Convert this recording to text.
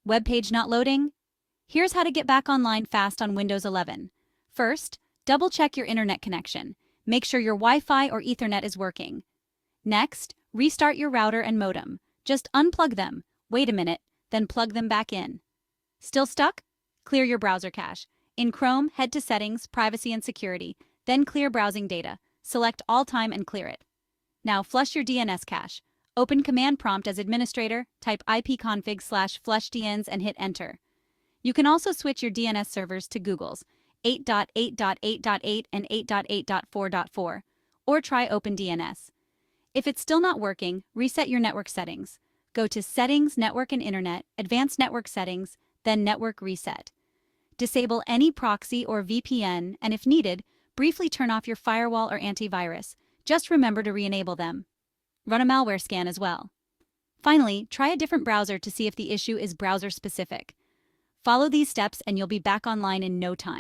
Web page not loading? Here's how to get back online fast on Windows 11. First, double-check your internet connection. Make sure your Wi-Fi or Ethernet is working. Next, restart your router and modem. Just unplug them, wait a minute, then plug them back in. Still stuck? Clear your browser cache. In Chrome, head to Settings, Privacy and Security, then Clear Browsing Data. Select All Time and clear it. Now flush your DNS cache. Open Command Prompt as administrator, type ipconfig/flushdns and hit Enter. You can also switch your DNS servers to Google's 8.8.8.8 and 8.8.4.4, or try OpenDNS. If it's still not working, reset your network settings. Go to Settings, Network and Internet, Advanced Network Settings, then Network Reset. Disable any proxy or VPN, and if needed, briefly turn off your firewall or antivirus. Just remember to re-enable them. Run a malware scan as well. Finally, try a different browser to see if the issue is browser-specific. Follow these steps and you'll be back online in no time.